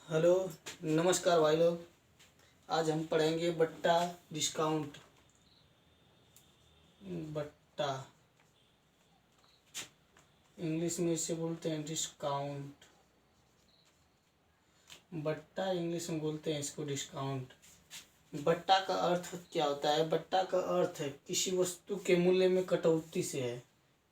Hello, नमस्कार भाई लोग। आज हम पढ़ेंगे बट्टा डिस्काउंट। बट्टा इंग्लिश में इसे बोलते हैं डिस्काउंट। बट्टा इंग्लिश में बोलते हैं इसको डिस्काउंट। बट्टा का अर्थ क्या होता है? बट्टा का अर्थ है किसी वस्तु के मूल्य में कटौती से है।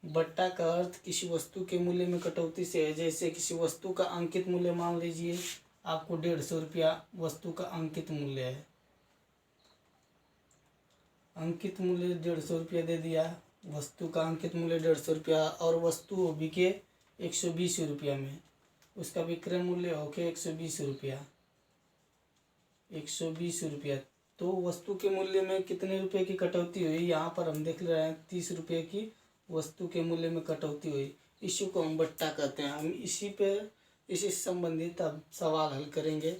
बट्टा का अर्थ किसी वस्तु के मूल्य में कटौती से है। जैसे किसी वस्तु का अंकित मूल्य, मान लीजिए आपको 150 रुपया वस्तु का अंकित मूल्य है। अंकित मूल्य 150 रुपया दे दिया। वस्तु का अंकित मूल्य 150 रुपया और वस्तु बिके 120 रुपया में। उसका विक्रय मूल्य हो के 120 रुपया। 120 रुपया तो वस्तु के मूल्य में कितने रुपए की कटौती हुई? यहाँ पर हम देख रहे हैं 30 रुपये की वस्तु के मूल्य में कटौती हुई। इसी को हम बट्टा कहते हैं। हम इसी से संबंधित अब सवाल हल करेंगे।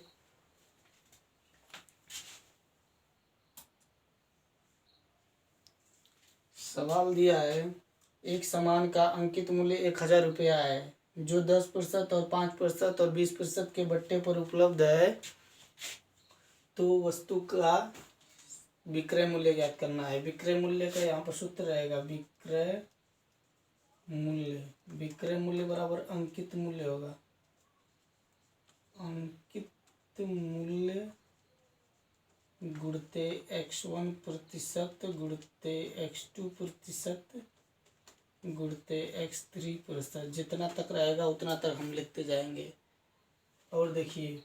सवाल दिया है, एक सामान का अंकित मूल्य 1000 रुपया है जो 10% और 5% और 20% के बट्टे पर उपलब्ध है। तो वस्तु का विक्रय मूल्य ज्ञात करना है। विक्रय मूल्य का यहाँ पर सूत्र रहेगा विक्रय मूल्य। विक्रय मूल्य बराबर अंकित मूल्य होगा। अंकित मूल्य गुणते x1% गुणते x2% गुणते x3%। जितना तक रहेगा उतना तक हम लिखते जाएंगे। और देखिए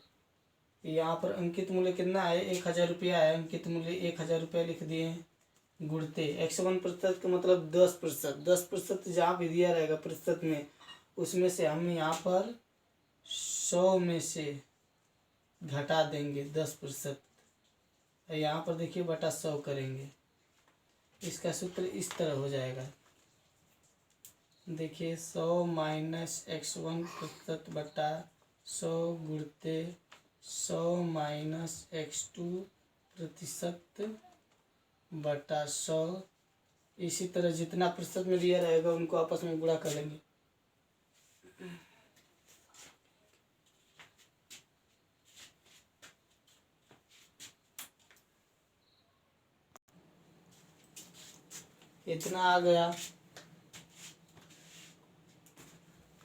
यहाँ पर अंकित मूल्य कितना है? 1000 रुपया है। अंकित मूल्य 1000 रुपया लिख दिए। गुणते x1% का मतलब 10%। 10% जहाँ भी दिया रहेगा प्रतिशत में, उसमें से हम यहाँ पर 100 में से घटा देंगे 10%। यहाँ पर देखिए बटा 100 करेंगे। इसका सूत्र इस तरह हो जाएगा। देखिए 100 माइनस x1% बटा 100 गुणते 100 माइनस x2% बटा 100। इसी तरह जितना प्रतिशत में दिया रहेगा उनको आपस में गुणा कर लेंगे। इतना आ गया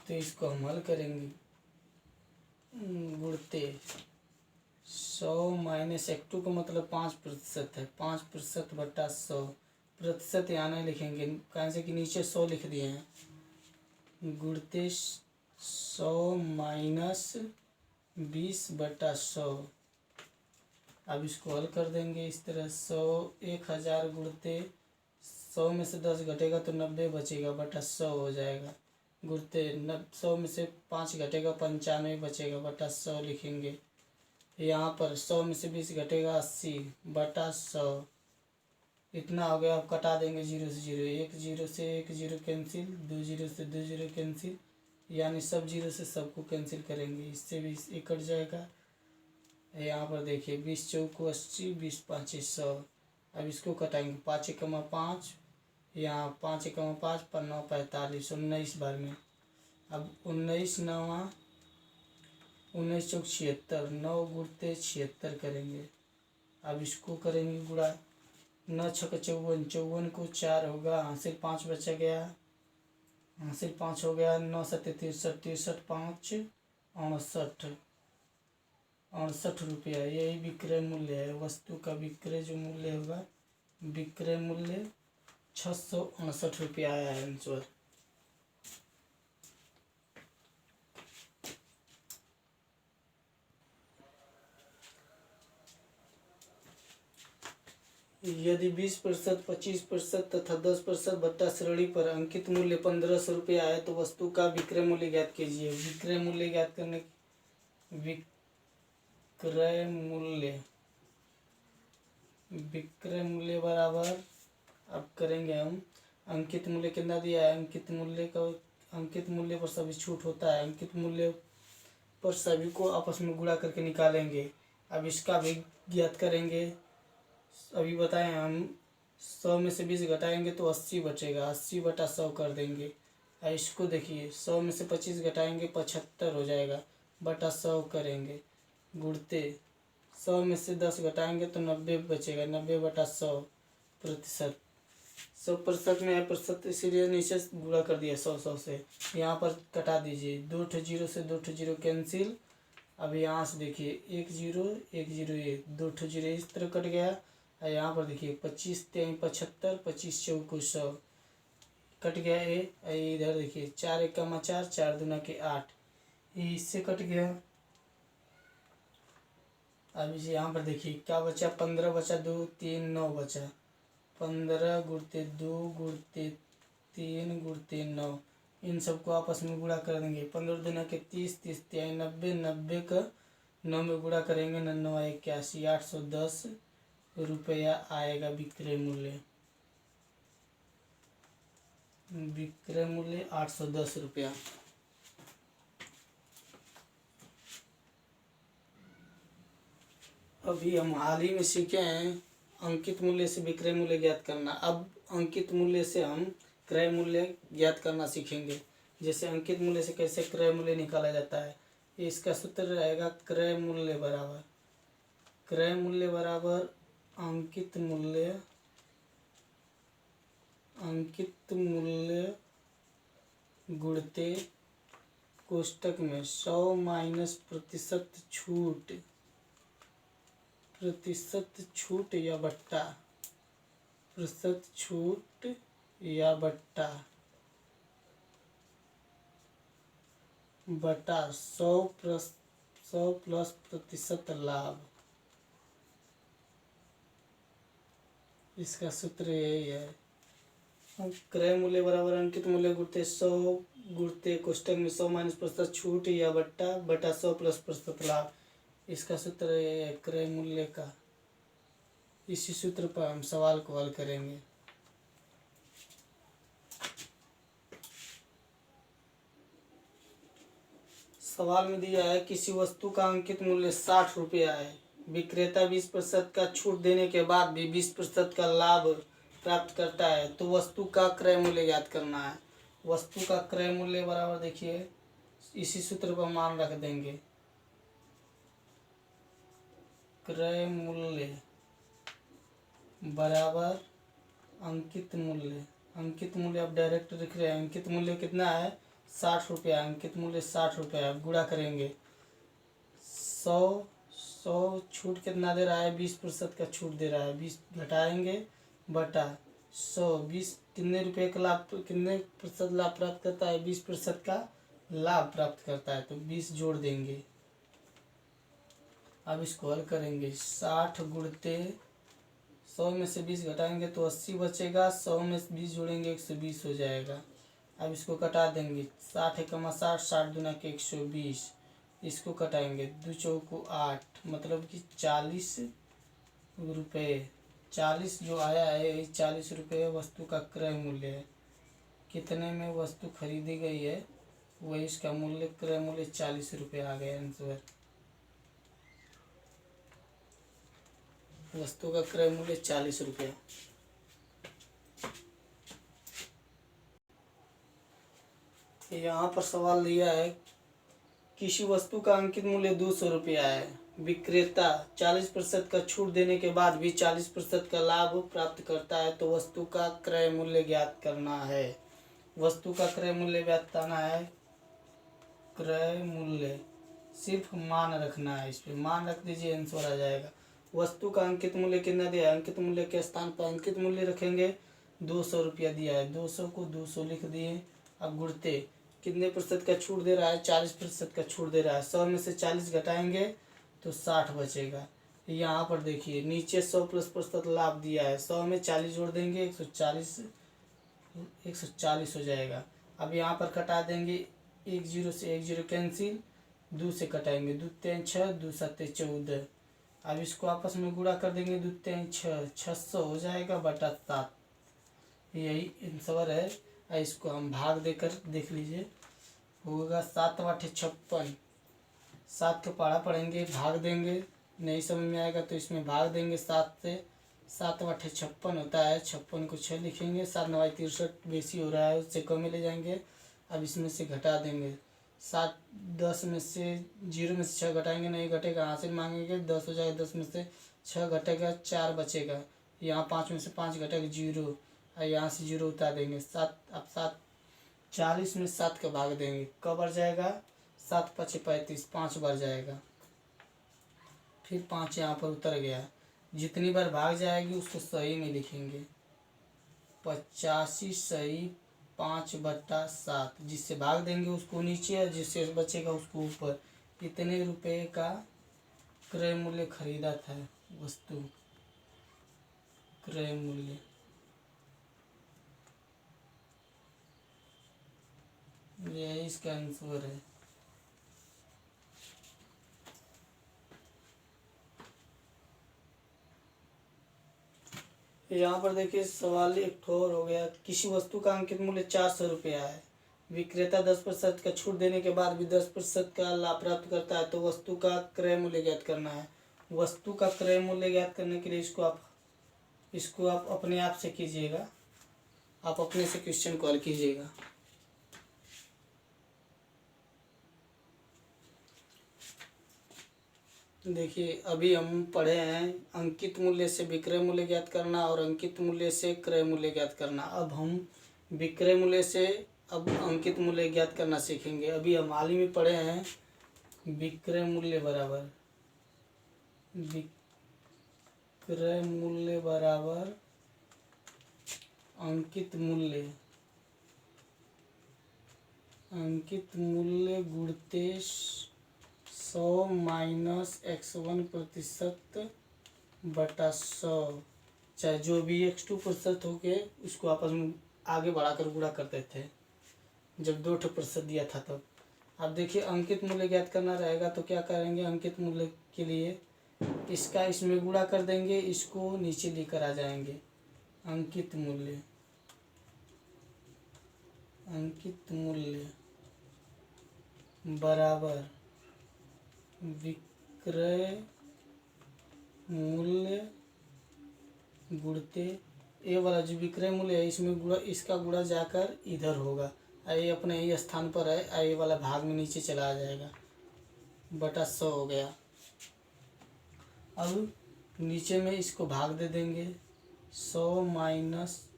तो इसको हम हल करेंगे। गुणते 100 माइनस x2 का मतलब 5% है। 5% बटा 100। प्रतिशत यहाँ नहीं लिखेंगे कहाँ से कि नीचे 100 लिख दिए हैं। गुणते 100 माइनस 20 बटा 100। अब इसको हल कर देंगे इस तरह। 1000 गुणते 100 में से 10 घटेगा तो 90 बचेगा बटा 100 हो जाएगा। गुणते 100 में से 5 घटेगा 95 बचेगा बटा 100 लिखेंगे। यहाँ पर 100 में से 20 घटेगा 80 बटा 100। इतना हो गया। अब कटा देंगे 0 से 0। 1 0 से 1 0 कैंसिल, 2 0 से 2 0 कैंसिल, यानी सब 0 से सबको कैंसिल करेंगे। इससे भी ये कट जाएगा। यहाँ पर देखिए 20 चौको 80, 20 पाँच 100। अब इसको कटाएंगे। 5 एकमा 5, यहाँ 5 एकमा 5 पर 9 45, 19 बार में। अब 19 नवा 19 चौक 76, 9 गुणते 76 करेंगे। अब इसको करेंगे गुणा। 9 छक 54, 54 को 4 होगा, हासिल 5 बचा गया, हासिल 5 हो गया। 9 सत्ते 63, 63 5 68, 68 रुपया। यही विक्रय मूल्य है। वस्तु का विक्रय जो मूल्य होगा, विक्रय मूल्य 668 रुपया आया है आंसर। यदि 20%, 25% तथा 10% बट्टा श्रेणी पर अंकित मूल्य 1500 रुपया है तो वस्तु का विक्रय मूल्य ज्ञात कीजिए। विक्रय मूल्य ज्ञात करने विक्रय मूल्य बराबर, अब करेंगे हम अंकित मूल्य कितना दिया है। अंकित मूल्य पर सभी छूट होता है। अंकित मूल्य पर सभी को आपस में गुणा करके निकालेंगे। अब इसका भी ज्ञात करेंगे। अभी बताएं हम 100 में से 20 घटाएंगे तो 80 बचेगा। 80 बटा 100 कर देंगे। और इसको देखिए 100 में से 25 घटाएंगे 75 हो जाएगा बटा 100 करेंगे। गुणते 100 में से 10 घटाएंगे तो 90 बचेगा। 90/100 प्रतिशत। 100% में है प्रतिशत, इसीलिए नीचे गुणा कर दिया 100 से। यहाँ पर कटा दीजिए, 2 जीरो से 2 जीरो कैंसिल। अब यहाँ से देखिए 1 जीरो 1 जीरो 1, 2 जीरो इस तरह कट गया। और यहाँ पर देखिए 25 3 75, 25 चौको 100 कट गया। इधर देखिए 4 1 का 4, 4 दूना के 8, ये इससे कट गया। अब इसे यहाँ पर देखिए क्या बचा, 15 बचा, 2 3 9 बचा। 15 गुणते 2 गुणते 3 गुणते 9, इन सबको आपस में गुणा कर देंगे। 15 दूना के 30, 30 3 90, 90 का 9 में गुणा करेंगे, 9 81, 810 रुपया आएगा विक्रय मूल्य। विक्रय मूल्य 810 रुपया। अभी हम हाल ही में सीखे हैं अंकित मूल्य से विक्रय मूल्य ज्ञात करना। अब अंकित मूल्य से हम क्रय मूल्य ज्ञात करना सीखेंगे। जैसे अंकित मूल्य से कैसे क्रय मूल्य निकाला जाता है, इसका सूत्र रहेगा क्रय मूल्य बराबर अंकित मूल्य गुणते कोष्टक में 100 माइनस प्रतिशत छूट या बट्टा, प्रतिशत छूट या बट्टा 100 प्लस प्रतिशत लाभ। इसका सूत्र यही है। क्रय मूल्य बराबर अंकित मूल्य गुणते 100 गुणते कोष्टक में 100 माइनस प्रतिशत छूट या बट्टा 100 प्लस प्रतिशत लाभ। इसका सूत्र यही है क्रय मूल्य का। इसी सूत्र पर हम सवाल को हल करेंगे। सवाल में दिया है किसी वस्तु का अंकित मूल्य 60 रुपया है, विक्रेता 20% का छूट देने के बाद भी 20% का लाभ प्राप्त करता है, तो वस्तु का क्रय मूल्य ज्ञात करना है। वस्तु का क्रय मूल्य बराबर देखिए इसी सूत्र पर मान रख देंगे, क्रय मूल्य बराबर अंकित मूल्य। अंकित मूल्य आप डायरेक्ट लिख रहे हैं। अंकित मूल्य कितना है, 60 रुपया। अंकित मूल्य 60 रुपया। गुणा करेंगे 100 छूट कितना दे रहा है, 20% का छूट दे रहा है। 20 घटाएंगे बटा 100, 20 कितने रुपये का लाभ, कितने प्रतिशत लाभ प्राप्त करता है, 20% का लाभ प्राप्त करता है, तो 20 जोड़ देंगे। अब इसको हल करेंगे। 60 गुणते 100 में से 20 घटाएंगे तो 80 बचेगा। 100 में 20 जोड़ेंगे 120 हो जाएगा। अब इसको कटा देंगे। 60 एकमा 60, 60 दूना के 120, इसको कटाएंगे। 2 चौको 8, मतलब कि 40 रुपये। 40 जो आया है 40 रुपये वस्तु का क्रय मूल्य है। कितने में वस्तु खरीदी गई है वही इसका मूल्य, क्रय मूल्य 40 रुपये आ गया आंसर। वस्तु का क्रय मूल्य 40 रुपया। यहाँ पर सवाल दिया है किसी वस्तु का अंकित मूल्य 200 रुपया है, विक्रेता 40% का छूट देने के बाद भी 40% का लाभ प्राप्त करता है, तो वस्तु का क्रय मूल्य ज्ञात करना है। वस्तु का क्रय मूल्य ज्ञात करना है। क्रय मूल्य सिर्फ मान रखना है, इस पर मान रख दीजिए, आंसर आ जाएगा। वस्तु का अंकित मूल्य कितना दिया है, अंकित मूल्य के स्थान पर अंकित मूल्य रखेंगे। 200 रुपया दिया है, 200 को 200 लिख दिए। अब गुणते कितने प्रतिशत का छूट दे रहा है, 40% का छूट दे रहा है। 100 में से 40 घटाएंगे तो 60 बचेगा। यहाँ पर देखिए नीचे 100 प्लस प्रतिशत लाभ दिया है, 100 में 40 जोड़ देंगे 140 हो जाएगा। अब यहाँ पर कटा देंगे, 1 जीरो से 1 जीरो कैंसिल, 2 से कटाएंगे, 2 3 6, 2 7 14। अब इसको आपस में गुणा कर देंगे, 2 3 6, 600 हो जाएगा बटा 7। यही आंसर है। इसको हम भाग देकर देख लीजिए, होगा 7 8 56। 7 का पढ़ा पढ़ेंगे, भाग देंगे, नहीं समझ में आएगा तो इसमें भाग देंगे 7 से। 7 8 56 होता है, 56 को 6 लिखेंगे। 7 9 63 बेसी हो रहा है, उससे कम में ले जाएंगे। अब इसमें से घटा देंगे, सात 10 में से 0 में से 6 घटाएंगे, नहीं घटेगा, हासिल मांगेंगे 10 हो जाएगा, 10 में से 6 घटेगा, 4 बचेगा, यहाँ 5 में से 5 घटेगा 0, और यहाँ से 0 उतार देंगे। 7 अब 7 40 में 7 का भाग देंगे, कब बढ़ जाएगा, 7 5 35, 5 बार जाएगा, फिर 5 यहाँ पर उतर गया। जितनी बार भाग जाएगी उसको सही में लिखेंगे। 85 सही 5/7, जिससे भाग देंगे उसको नीचे और जिससे बचेगा उसको ऊपर। कितने रुपए का क्रय मूल्य खरीदा था वस्तु, क्रय मूल्य, यही इसका आंसर है। यहाँ पर देखिए सवाल एक ठोर हो गया। किसी वस्तु का अंकित मूल्य 400 रुपया है, विक्रेता 10% का छूट देने के बाद भी 10% का लाभ प्राप्त करता है, तो वस्तु का क्रय मूल्य ज्ञात करना है। वस्तु का क्रय मूल्य ज्ञात करने के लिए इसको आप अपने आप से कीजिएगा, आप अपने से क्वेश्चन को हल कीजिएगा। देखिए अभी हम पढ़े हैं अंकित मूल्य से विक्रय मूल्य ज्ञात करना और अंकित मूल्य से क्रय मूल्य ज्ञात करना। अब हम विक्रय मूल्य से अब अंकित मूल्य ज्ञात करना सीखेंगे। अभी हम हाल ही में पढ़े हैं विक्रय मूल्य बराबर अंकित मूल्य गुणते 100 माइनस x1%/100, चाहे जो भी x2% हो के उसको आपस में आगे बढ़ाकर गुणा करते थे जब 2% दिया था तब। अब देखिए अंकित मूल्य ज्ञात करना रहेगा तो क्या करेंगे, अंकित मूल्य के लिए इसका इसमें गुणा कर देंगे, इसको नीचे लेकर आ जाएंगे। अंकित मूल्य बराबर विक्रय मूल्य गुणते ये वाला जो विक्रय मूल्य है इसमें गुणा, इसका गुणा जाकर इधर होगा, ये अपने ही स्थान पर है, ये वाला भाग में नीचे चला आ जाएगा, बटा 100 हो गया। अब नीचे में इसको भाग दे देंगे, 100 माइनस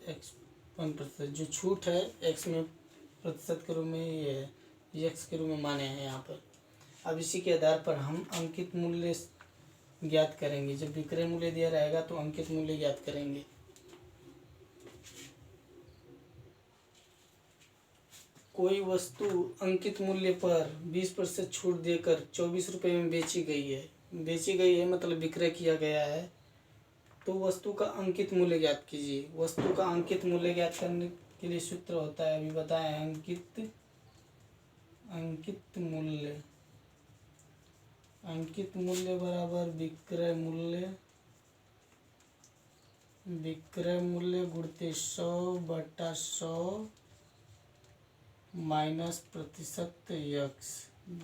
x1%, जो छूट है x में प्रतिशत के रूप में ये है, x के रूप में माने हैं यहाँ पर। अब इसी के आधार पर हम अंकित मूल्य ज्ञात करेंगे। जब विक्रय मूल्य दिया रहेगा तो अंकित मूल्य ज्ञात करेंगे। कोई वस्तु अंकित मूल्य पर 20% छूट देकर 24 रुपये में बेची गई है मतलब विक्रय किया गया है, तो वस्तु का अंकित मूल्य ज्ञात कीजिए। वस्तु का अंकित मूल्य ज्ञात करने के लिए सूत्र होता है, अभी बताएं, अंकित मूल्य बराबर विक्रय मूल्य गुणते 100/100 माइनस प्रतिशत x,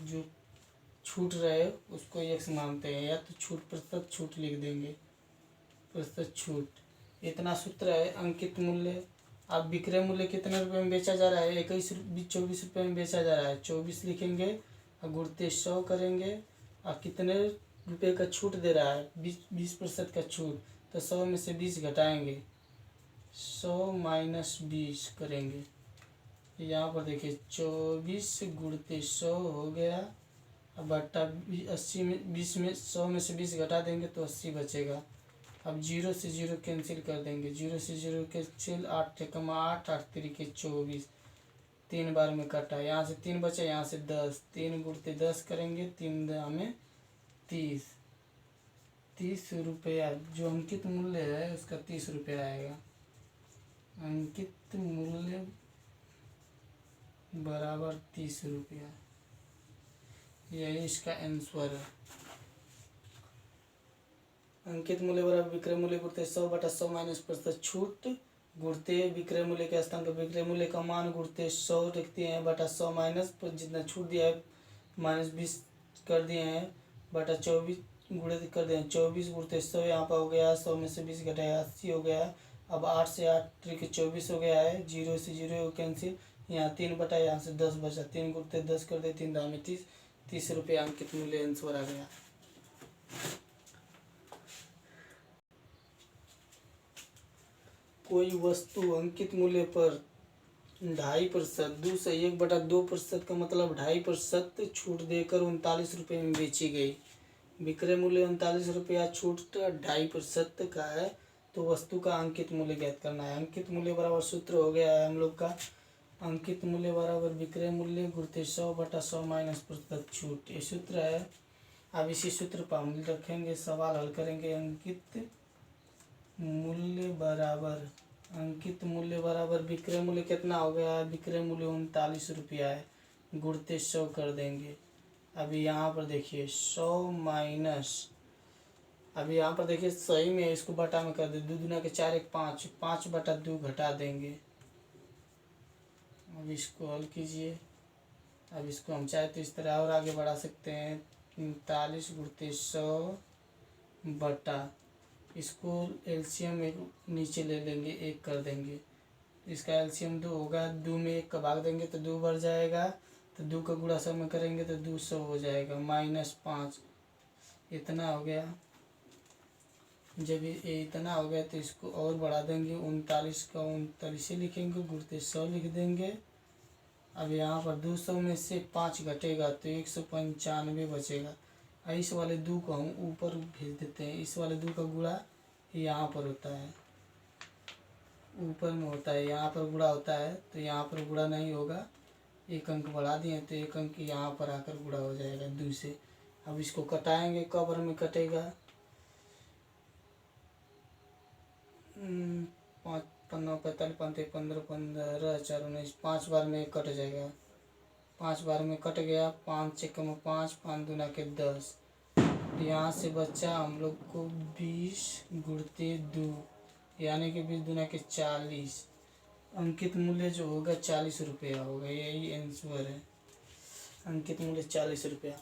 जो छूट रहे उसको x मानते हैं, या तो प्रतिशत छूट लिख देंगे, प्रतिशत छूट, इतना सूत्र है अंकित मूल्य। अब विक्रय मूल्य कितने रुपए में बेचा जा रहा है, 24 रुपये में बेचा जा रहा है, 24 लिखेंगे और गुणते 100 करेंगे, और कितने रुपए का छूट दे रहा है, 20% का छूट, तो 100 में से 20 घटाएंगे, 100 माइनस 20 करेंगे। यहाँ पर देखिए 24 गुणते 100 हो गया, अब बटा 80 में 20 में 100 में से 20 घटा देंगे तो 80 बचेगा। अब 0 से 0 कैंसिल कर देंगे, 0 से 0 कैंसिल, 8 × 8 8 3 × 24, 3 बार में कटा, यहाँ से 3 बचा, यहाँ से 10, 3 गुणते 10 करेंगे, 3 में 30 रुपया, जो अंकित मूल्य है उसका 30 रुपया आएगा। अंकित मूल्य बराबर 30 रुपया, यही इसका आंसर है। अंकित मूल्य बराबर विक्रय मूल्य गुणते 100/100 माइनस प्रतिशत छूट गुणते विक्रय मूल्य के स्थान पर विक्रय मूल्य का मान गुणते 100 लिखते हैं, बटा 100 माइनस जितना छूट दिया है माइनस 20 कर दिए हैं, बटा 24 गुणित कर दिए हैं, 24 गुणते 100 यहाँ पर हो गया, 100 में से 20 घटाया 80 हो गया। अब 8 से 8 3 × 24 हो गया है, 0 से 0 कैंसिल, यहाँ 3 बटा, यहाँ से 10 बचा, 3 × 10 कर दे, 3×10 30 रुपये अंकित मूल्य आंसर आ गया। कोई वस्तु अंकित मूल्य पर 2.5%, 1/2% का मतलब 2.5% छूट देकर 39 रुपये में बेची गई। विक्रय मूल्य 39 रुपया, छूट 2.5% का है, तो वस्तु का अंकित मूल्य ज्ञात करना है। अंकित मूल्य बराबर सूत्र हो गया है हम लोग का, अंकित मूल्य बराबर विक्रय मूल्य गुणित 100/100 माइनस प्रतिशत छूट, ये सूत्र है। अब इसी सूत्र पर हम रखेंगे, सवाल हल करेंगे। अंकित मूल्य बराबर विक्रय मूल्य कितना हो गया है, विक्रय मूल्य 39 रुपया है, गुणित 100 कर देंगे। अभी यहाँ पर देखिए 100 माइनस, अभी यहाँ पर देखिए सही में इसको बटा में कर दे, 2×4 = 5, 5/2 घटा देंगे। अब इसको हल कीजिए। अब इसको हम चाहे तो इस तरह और आगे बढ़ा सकते हैं, 39 × 100 बटा, इसको एलसीएम एक नीचे ले लेंगे, 1 कर देंगे। इसका एलसीएम 2 होगा, 2 में 1 का भाग देंगे तो 2 बढ़ जाएगा, तो 2 का गुणा 100 में करेंगे तो 200 हो जाएगा, -5 इतना हो गया। जब ये इतना हो गया तो इसको और बढ़ा देंगे, 39 का 39 लिखेंगे, गुणित 100 लिख देंगे। अब यहाँ पर 200 में से 5 घटेगा तो 195 बचेगा। इस वाले 2 को हम ऊपर भेज देते हैं, इस वाले 2 का गुणा यहाँ पर होता है, ऊपर में होता है, यहाँ पर गुणा होता है, तो यहाँ पर गुणा नहीं होगा, 1 अंक बढ़ा दिए तो 1 अंक यहाँ पर आकर गुणा हो जाएगा 2 से। अब इसको कटाएंगे, कबर में कटेगा, 5 × 5 = 45, 15 15 4 19, 5 बार में कट जाएगा, 5 बार में कट गया, 5 × 5, 5 दूना के 10, यहाँ से बच्चा हम लोग को 20 × 2 यानी कि 20 दूना के 40, अंकित मूल्य जो होगा 40 रुपया होगा, यही आंसर है। अंकित मूल्य 40 रुपया।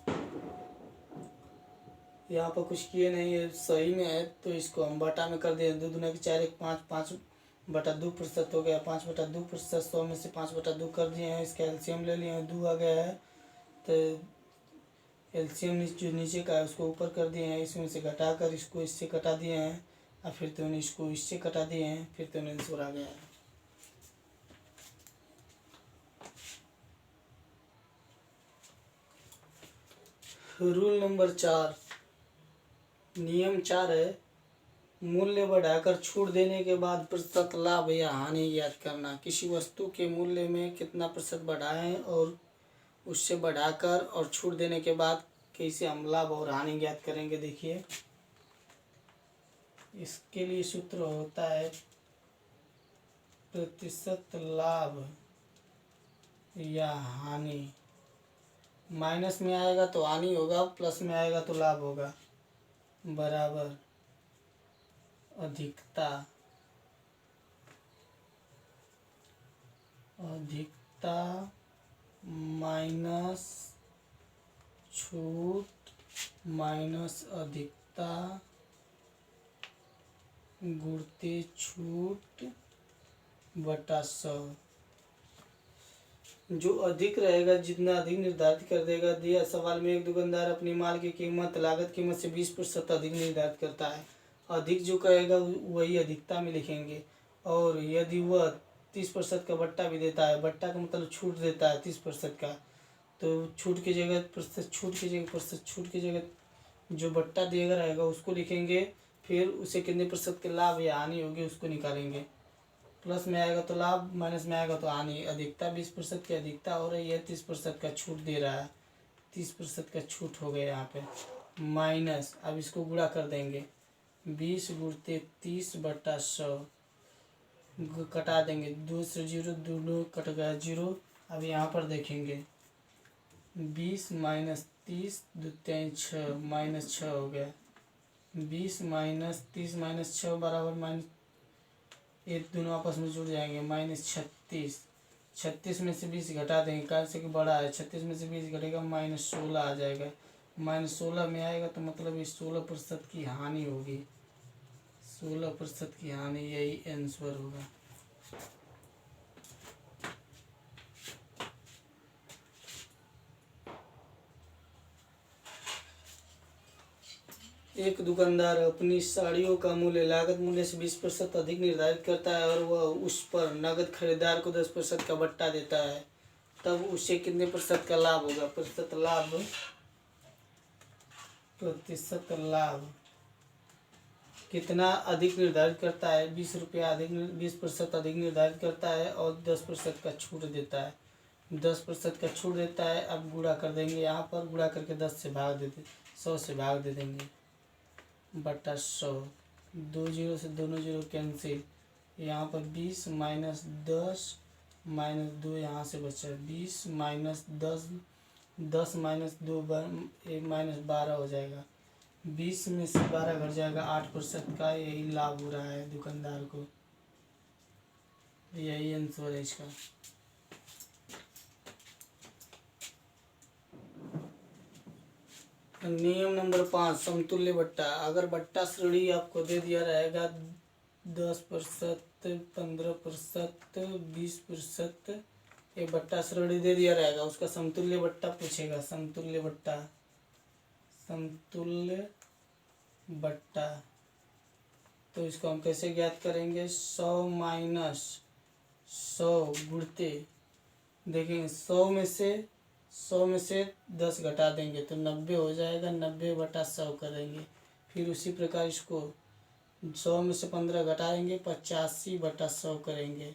यहाँ पर कुछ किए नहीं है, सही में है, तो इसको हम बटा में कर दिए, 2 दूना के 4 = 5, 5/2% हो गया, 5/2%, 100 में से 5/2 कर दिए हैं, इसका एलसीएम ले लिए हैं, 2 आ गया है, तो एलसीएम जो नीचे का है उसको ऊपर कर दिए हैं, इसमें से घटाकर इसको इससे कटा दिए हैं, और फिर तो इसको इससे कटा दिए हैं, फिर तो आंसर आ गया है। रूल नंबर 4, नियम 4 है, मूल्य बढ़ाकर छूट देने के बाद प्रतिशत लाभ या हानि ज्ञात करना। किसी वस्तु के मूल्य में कितना प्रतिशत बढ़ाएं और उससे बढ़ाकर और छूट देने के बाद कैसे हम लाभ और हानि ज्ञात करेंगे। देखिए, इसके लिए सूत्र होता है प्रतिशत लाभ या हानि, माइनस में आएगा तो हानि होगा, प्लस में आएगा तो लाभ होगा, बराबर अधिकता माइनस छूट माइनस अधिकता गुणते छूट बटा 100। जो अधिक रहेगा, जितना अधिक निर्धारित कर देगा। दिया सवाल में एक दुकानदार अपनी माल की कीमत लागत कीमत से 20% अधिक निर्धारित करता है। अधिक जो कहेगा वही अधिकता में लिखेंगे, और यदि वह 30% का बट्टा भी देता है, बट्टा का मतलब छूट देता है 30% का, तो छूट की जगह प्रतिशत, छूट की जगह प्रतिशत, छूट की जगह जो बट्टा दिया रहेगा उसको लिखेंगे, फिर उसे कितने प्रतिशत के लाभ या हानि होगी उसको निकालेंगे। प्लस में आएगा तो लाभ, माइनस में आएगा तो हानि। अधिकता 20% की अधिकता हो रही है, 30% का छूट दे रहा है, 30% का छूट हो गया यहाँ पे, माइनस, अब इसको गुणा कर देंगे, 20 × 30/100 कटा देंगे, 2 से 0 2 कट गया 0। अब यहाँ पर देखेंगे 20 - 30 2 3 6 -6 हो गया, 20 - 30 -6 बराबर माइनस, ये दोनों आपस में जुड़ जाएंगे, -36। 36 में से 20 घटा देंगे, कारण से कि बड़ा है, 36 में से 20 घटेगा -16 आ जाएगा। -16 में आएगा तो मतलब ये 16% की हानि होगी, 16% की हानि, यही आंसर होगा। एक दुकानदार अपनी साड़ियों का मूल्य लागत मूल्य से 20% अधिक निर्धारित करता है और वह उस पर नकद खरीदार को 10% का बट्टा देता है, तब उसे कितने प्रतिशत का लाभ होगा? प्रतिशत लाभ कितना अधिक निर्धारित करता है? 20 रुपया अधिक 20% अधिक निर्धारित करता है और 10% का छूट देता है। 10% का छूट देता है। अब गुणा कर देंगे, यहाँ पर गुणा करके 10 से भाग देते 100 से भाग दे देंगे बटा 100। 2 जीरो से दोनों जीरो कैंसिल। यहाँ पर 20 माइनस 10 माइनस 2 यहाँ से बचा 20 माइनस 10 10 माइनस 2 माइनस 12 हो जाएगा। 20 में से 12 घट जाएगा। 8% का यही लाभ हो रहा है दुकानदार को। यही आंसर है इसका। नियम नंबर 5, समतुल्य बट्टा। अगर बट्टा श्रेणी आपको दे दिया रहेगा 10%, 15%, 20%, ये बट्टा श्रेणी दे दिया रहेगा, उसका समतुल्य बट्टा पूछेगा। समतुल्य बट्टा तो इसको हम कैसे ज्ञात करेंगे? 100 माइनस 100 गुणते, देखेंगे 100 में से 10 घटा देंगे तो 90 हो जाएगा। 90 बटा 100 करेंगे। फिर उसी प्रकार इसको 100 में से 15 घटाएंगे 85 बटा 100 करेंगे।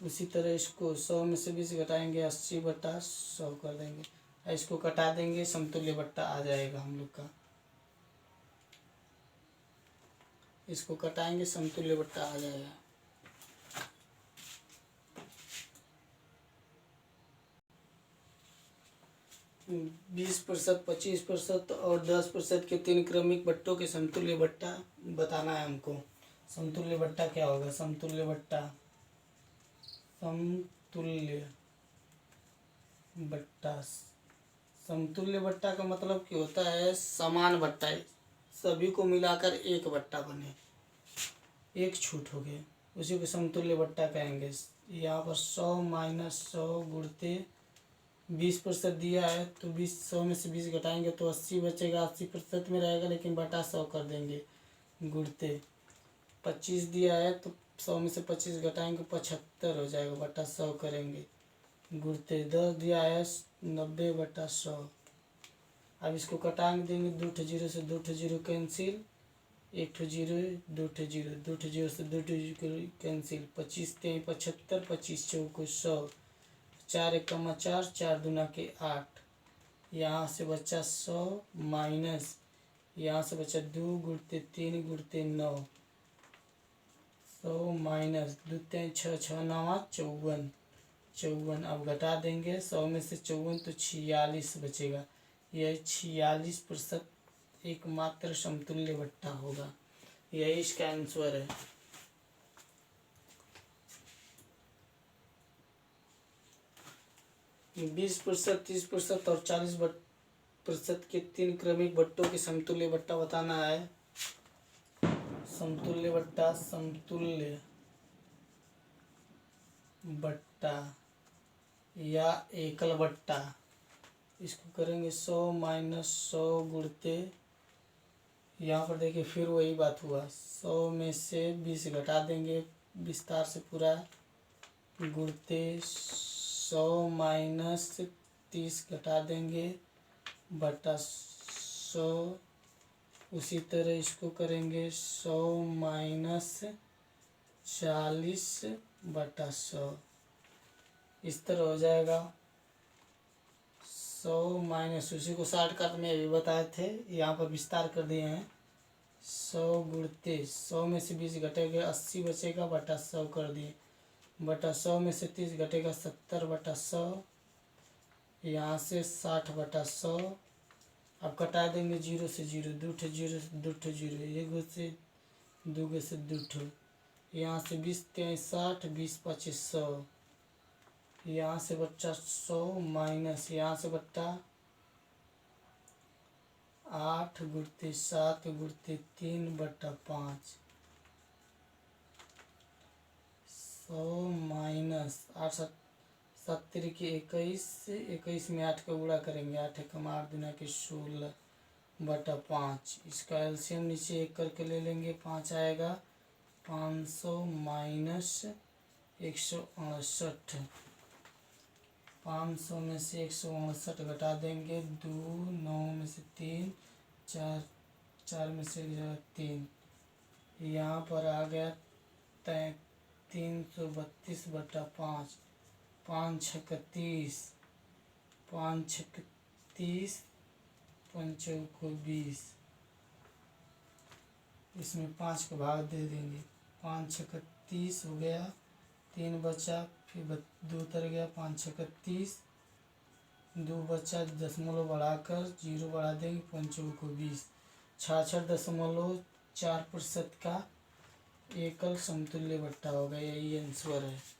उसी तरह इसको 100 में से 20 घटाएंगे 80 बटा 100 कर देंगे। इसको कटा देंगे, समतुल्य बट्टा आ जाएगा हम लोग का। इसको कटाएंगे, समतुल्य बट्टा आ जाएगा। बीस प्रतिशत, 25% और 10% के 3 क्रमिक बट्टों के समतुल्य बट्टा बताना है हमको। समतुल्य बट्टा क्या होगा? समतुल्य बट्टा का मतलब क्या होता है? समान बट्टा है, सभी को मिलाकर एक बट्टा बने, एक छूट हो गए, उसी को समतुल्य बट्टा कहेंगे। यहाँ पर 100 माइनस 100 गुणते 20% दिया है तो 100 में से 20 घटाएंगे तो 80 बचेगा। 80% में रहेगा लेकिन बटा 100 कर देंगे। गुणते 25 दिया है तो 100 में से 25 घटाएंगे 75 हो जाएगा, बटा 100 करेंगे। गुणते 10 दिया है 90 बटा 100। अब इसको कटाएंगे देंगे, 2 जीरो से 2 zero cancel, 1 zero 2 zero, 2 zero से 2 जीरो कैंसिल। 25 3 75, 25 चौको 100, 4 एकम 4, 4 दूना के 8। यहाँ से बचा 100 माइनस, यहाँ से बचा 2 गुणते 3 गुणते 9, 100 माइनस 2 3 6 6 9 54। अब घटा देंगे 100 में से 54 तो 46 बचेगा। यह 46% एकमात्र समतुल्य बट्टा होगा। यही इसका आंसर है। बीस प्रतिशत, 30% और 40% के 3 क्रमिक बट्टों के समतुल्य बट्टा बताना है। समतुल्य बट्टा या एकल बट्टा। इसको करेंगे 100 माइनस 100 गुणते, यहाँ पर देखिए फिर वही बात हुआ, 100 में से 20 घटा देंगे विस्तार से पूरा, गुणते 100 माइनस 30 घटा देंगे बटा 100। उसी तरह इसको करेंगे 100 माइनस 40 बटा 100। इस तरह हो जाएगा। 100 माइनस, उसी को शॉर्टकट में भी बताए थे, यहाँ पर विस्तार कर दिए हैं। 100 गुणते 100 में से 20 घटेगा 80 बचेगा बटा 100 कर दिए, बटा 100 में से 30 घटेगा 70 बटा 100, यहाँ से 60 बटा 100। अब कटा देंगे 0 से 0, 2 जीरो से 2 जीरो, 1 से 2 से 2, यहाँ से 20 3 60, 20 25 100, यहाँ से बच्चा 100 माइनस, यहाँ से बट्टा 8 गुणते 7 गुणते 3 बटा 5। 100 माइनस 8 70 की 21, 21 में 8 का गुणा करेंगे, 8 एकम 8 दूना के 16, बटा 5। इसका एलसीएम नीचे 1 करके ले लेंगे, 5 आएगा। 500 माइनस 168, 500 में से 168 घटा देंगे, 2, 9 में से 3, 4, 4 में से 3, यहाँ पर आ गया 332 बटा 5, 5 छक 30, 5 छक 30, 5 चौको 20, इसमें 5 का भाग दे देंगे। 5 छक 30 हो गया, 3 बचा, फिर 2 उतर गया, 5 छक 30, 2 बचा, दशमलव बढ़ाकर 0 बढ़ा देंगे, 5 चौको 20, 66.4% का एकल समतुल्य बट्टा होगा। यही आंसर है।